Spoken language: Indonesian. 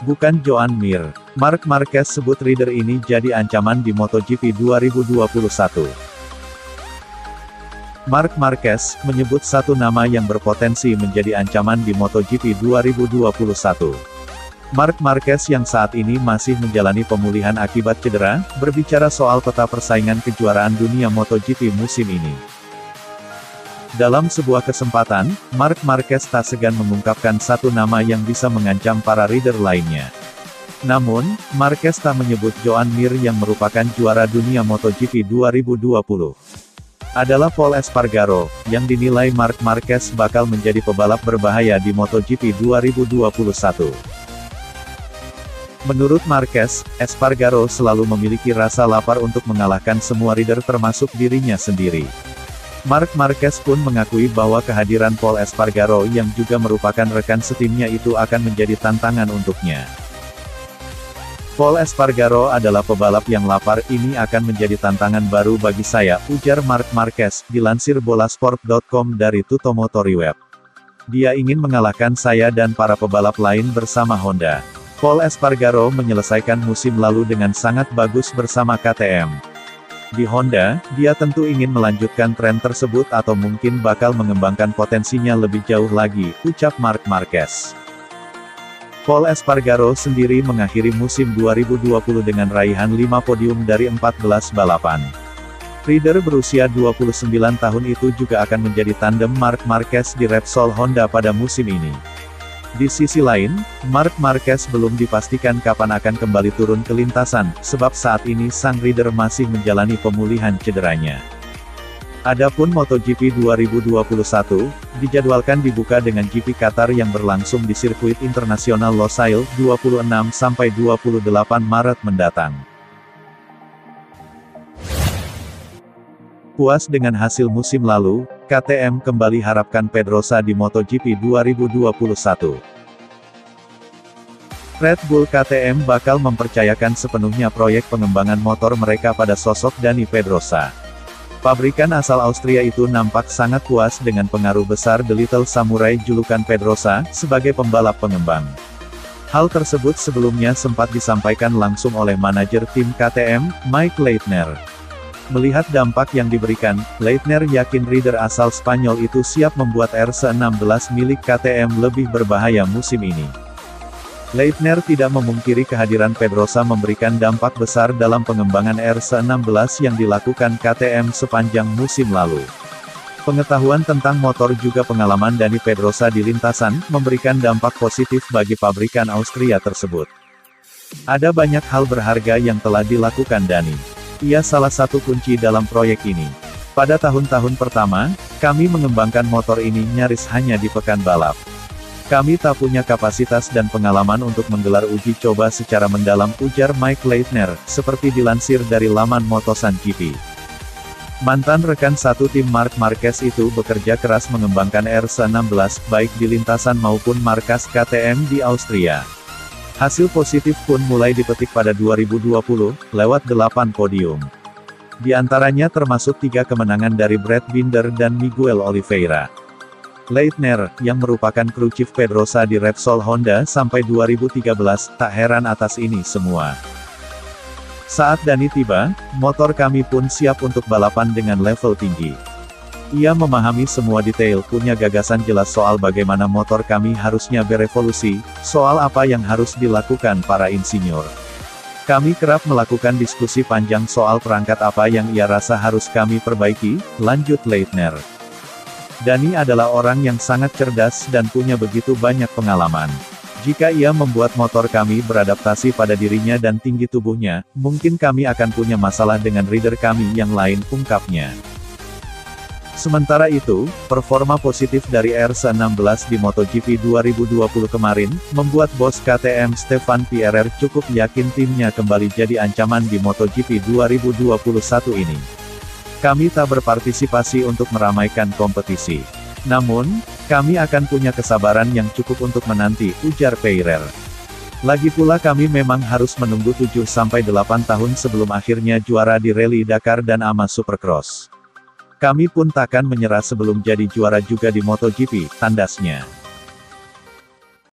Bukan Joan Mir. Marc Marquez sebut rider ini jadi ancaman di MotoGP 2021. Marc Marquez menyebut satu nama yang berpotensi menjadi ancaman di MotoGP 2021. Marc Marquez yang saat ini masih menjalani pemulihan akibat cedera, berbicara soal peta persaingan kejuaraan dunia MotoGP musim ini. Dalam sebuah kesempatan, Marc Marquez tak segan mengungkapkan satu nama yang bisa mengancam para rider lainnya. Namun, Marquez tak menyebut Joan Mir yang merupakan juara dunia MotoGP 2020. Adalah Pol Espargaro, yang dinilai Marc Marquez bakal menjadi pebalap berbahaya di MotoGP 2021. Menurut Marquez, Espargaro selalu memiliki rasa lapar untuk mengalahkan semua rider termasuk dirinya sendiri. Marc Marquez pun mengakui bahwa kehadiran Pol Espargaro yang juga merupakan rekan setimnya itu akan menjadi tantangan untuknya. Pol Espargaro adalah pebalap yang lapar, ini akan menjadi tantangan baru bagi saya, ujar Marc Marquez, dilansir bolasport.com dari Tutto Motori Web. Dia ingin mengalahkan saya dan para pebalap lain bersama Honda. Pol Espargaro menyelesaikan musim lalu dengan sangat bagus bersama KTM. Di Honda, dia tentu ingin melanjutkan tren tersebut atau mungkin bakal mengembangkan potensinya lebih jauh lagi, ucap Marc Marquez. Pol Espargaro sendiri mengakhiri musim 2020 dengan raihan 5 podium dari 14 balapan. Rider berusia 29 tahun itu juga akan menjadi tandem Marc Marquez di Repsol Honda pada musim ini. Di sisi lain, Marc Marquez belum dipastikan kapan akan kembali turun ke lintasan, sebab saat ini sang rider masih menjalani pemulihan cederanya. Adapun MotoGP 2021, dijadwalkan dibuka dengan GP Qatar yang berlangsung di sirkuit internasional Losail, 26–28 Maret mendatang. Puas dengan hasil musim lalu, KTM kembali harapkan Pedrosa di MotoGP 2021. Red Bull KTM bakal mempercayakan sepenuhnya proyek pengembangan motor mereka pada sosok Dani Pedrosa. Pabrikan asal Austria itu nampak sangat puas dengan pengaruh besar The Little Samurai julukan Pedrosa, sebagai pembalap pengembang. Hal tersebut sebelumnya sempat disampaikan langsung oleh manajer tim KTM, Mike Leitner. Melihat dampak yang diberikan, Leitner yakin rider asal Spanyol itu siap membuat R16 milik KTM lebih berbahaya musim ini. Leitner tidak memungkiri kehadiran Pedrosa memberikan dampak besar dalam pengembangan R16 yang dilakukan KTM sepanjang musim lalu. Pengetahuan tentang motor juga pengalaman Dani Pedrosa di lintasan, memberikan dampak positif bagi pabrikan Austria tersebut. Ada banyak hal berharga yang telah dilakukan Dani. Ia salah satu kunci dalam proyek ini. Pada tahun-tahun pertama, kami mengembangkan motor ini nyaris hanya di pekan balap. Kami tak punya kapasitas dan pengalaman untuk menggelar uji coba secara mendalam, ujar Mike Leitner, seperti dilansir dari laman MotoGP. Mantan rekan satu tim Marc Marquez itu bekerja keras mengembangkan R16, baik di lintasan maupun markas KTM di Austria. Hasil positif pun mulai dipetik pada 2020, lewat 8 podium. Di antaranya termasuk 3 kemenangan dari Brad Binder dan Miguel Oliveira. Leitner, yang merupakan kru chief Pedrosa di Repsol Honda sampai 2013, tak heran atas ini semua. Saat Dani tiba, motor kami pun siap untuk balapan dengan level tinggi. Ia memahami semua detail, punya gagasan jelas soal bagaimana motor kami harusnya berevolusi, soal apa yang harus dilakukan para insinyur. Kami kerap melakukan diskusi panjang soal perangkat apa yang ia rasa harus kami perbaiki, lanjut Leitner. Dani adalah orang yang sangat cerdas dan punya begitu banyak pengalaman. Jika ia membuat motor kami beradaptasi pada dirinya dan tinggi tubuhnya, mungkin kami akan punya masalah dengan rider kami yang lain, ungkapnya. Sementara itu, performa positif dari R16 di MotoGP 2020 kemarin, membuat bos KTM Stefan Pierer cukup yakin timnya kembali jadi ancaman di MotoGP 2021 ini. Kami tak berpartisipasi untuk meramaikan kompetisi. Namun, kami akan punya kesabaran yang cukup untuk menanti, ujar Pierer. Lagi pula kami memang harus menunggu 7–8 tahun sebelum akhirnya juara di Rally Dakar dan AMA Supercross. Kami pun takkan menyerah sebelum jadi juara juga di MotoGP, tandasnya.